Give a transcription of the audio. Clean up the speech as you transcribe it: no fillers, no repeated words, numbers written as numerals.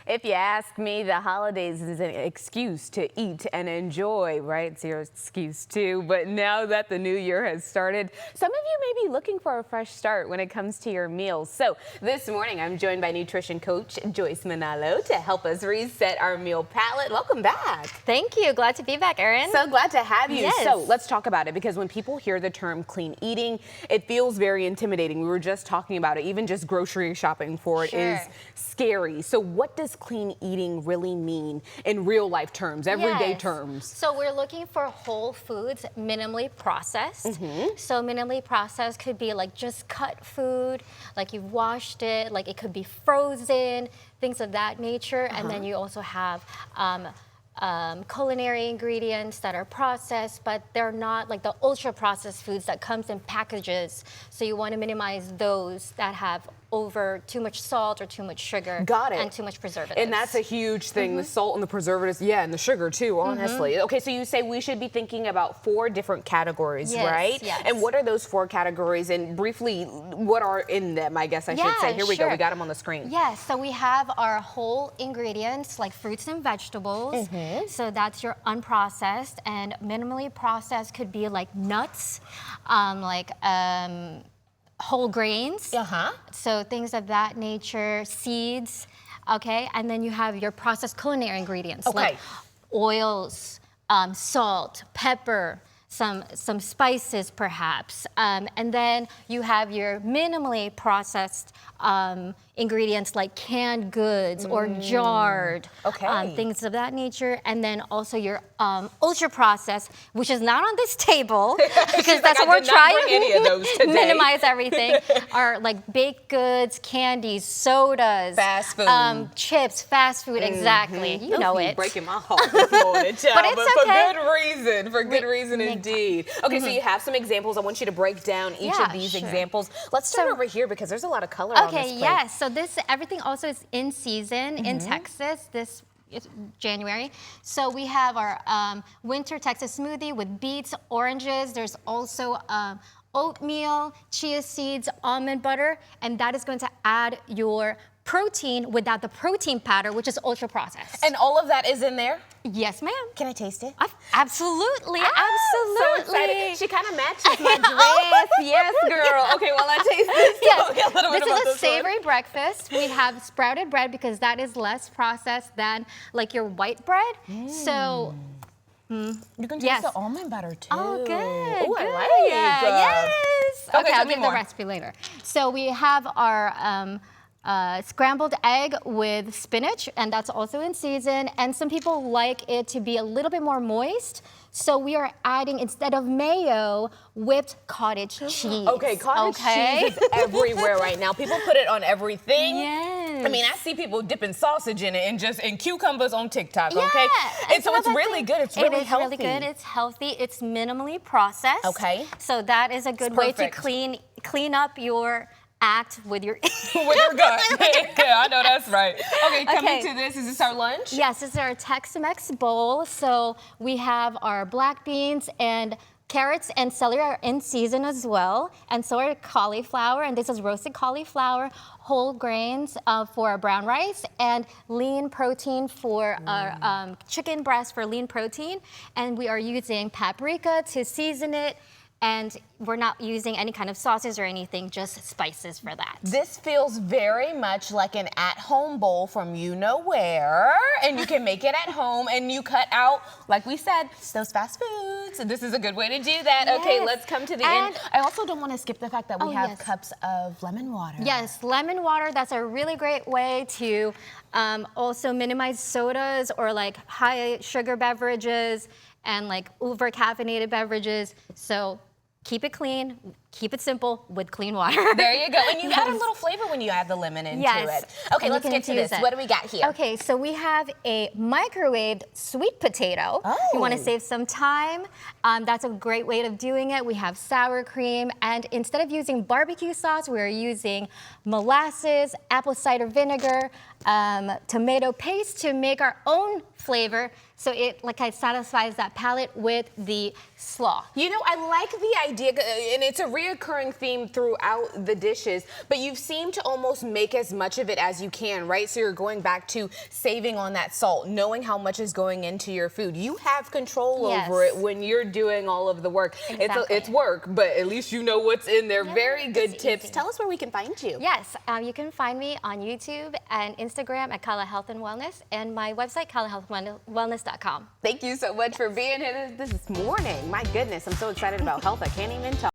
If you ask me, the holidays is an excuse to eat and enjoy, right? It's your excuse too. But now that the new year has started, some of you may be looking for a fresh start when it comes to your meals. So this morning, I'm joined by nutrition coach Joyce Manalo to help us reset our meal palate. Welcome back. Thank you. Glad to be back, Erin. So glad to have you. Yes. So let's talk about it, because when people hear the term clean eating, it feels very intimidating. We were just talking about it. Even just grocery shopping for it is scary. So what does clean eating really mean in real life terms, everyday terms? So we're looking for whole foods, minimally processed. So minimally processed could be like just cut food, like you've washed it, like it could be frozen, things of that nature. And then you also have culinary ingredients that are processed, but they're not like the ultra processed foods that comes in packages. So you want to minimize those that have over too much salt or too much sugar. Got it. And too much preservatives. And that's a huge thing, the salt and the preservatives, and the sugar too, honestly. Okay, so you say we should be thinking about 4 different categories, right? Yes. And what are those 4 categories, and briefly, what are in them, I guess I should say. Here we go, we got them on the screen. Yes, so we have our whole ingredients like fruits and vegetables. So that's your unprocessed, and minimally processed could be like nuts, whole grains, so things of that nature, seeds, okay? And then you have your processed culinary ingredients like oils, salt, pepper, some spices perhaps, and then you have your minimally processed ingredients like canned goods or jarred, things of that nature, and then also your ultra processed, which is not on this table because that's what we're trying to minimize everything, are like baked goods, candies, sodas, fast food, chips, fast food, exactly. You know it. Breaking my heart this morning, child, but it's okay. For good reason indeed. Okay, so you have some examples. I want you to break down each of these examples. Let's start over here because there's a lot of color on this plate. Yes. So everything also is in season in Texas this January. So we have our winter Texas smoothie with beets, oranges. There's also oatmeal, chia seeds, almond butter, and that is going to add your protein without the protein powder, which is ultra processed. And all of that is in there? Yes, ma'am. Can I taste it? Absolutely, So absolutely. excited. She kind of matches my dress. Yes, girl. Okay, well, I taste this. Yes. This is a savory breakfast. We have sprouted bread because that is less processed than like your white bread. So you can taste the almond butter too. Oh, good. Oh, I like. Yes. Okay, I'll give more. the recipe later. So we have our scrambled egg with spinach, and that's also in season. And some people like it to be a little bit more moist. So we are adding, instead of mayo, whipped cottage cheese. Okay, cottage cheese is everywhere right now. People put it on everything. Yes. I mean, I see people dipping sausage in it and cucumbers on TikTok, Yeah. okay? And so it's really good. It's really healthy. It is really good. It's healthy. It's minimally processed. Okay. So that is a good way to clean up your act with your with your gut. Yeah, I know that's right. Okay, coming to this, is this our lunch? Yes, this is our Tex-Mex bowl. So we have our black beans and carrots and celery are in season as well, and so are cauliflower, and this is roasted cauliflower, whole grains for our brown rice, and lean protein for our chicken breast for lean protein, and we are using paprika to season it. And we're not using any kind of sauces or anything, just spices for that. This feels very much like an at-home bowl from you-know-where, and you can make it at home, and you cut out, like we said, those fast foods. So this is a good way to do that. Yes. Okay, let's come to the end. I also don't want to skip the fact that we have cups of lemon water. Yes, lemon water, that's a really great way to also minimize sodas or like high sugar beverages and like over caffeinated beverages. So keep it clean, keep it simple with clean water. There you go. And you add a little flavor when you add the lemon into it. Okay, let's get to this. What do we got here? Okay, so we have a microwaved sweet potato. You want to save some time. That's a great way of doing it. We have sour cream, and instead of using barbecue sauce, we're using molasses, apple cider vinegar, tomato paste to make our own flavor. So it satisfies that palate with the slaw. You know, I like the idea, and it's a real reoccurring theme throughout the dishes, but you've seemed to almost make as much of it as you can, right? So you're going back to saving on that salt, knowing how much is going into your food. You have control over it when you're doing all of the work. Exactly. It's work, but at least you know what's in there. Yeah, Very good tips. easy. Tell us where we can find you. Yes, you can find me on YouTube and Instagram at Kala Health and Wellness, and my website, kalahealthwellness.com. Thank you so much for being here this morning. My goodness, I'm so excited about health. I can't even talk.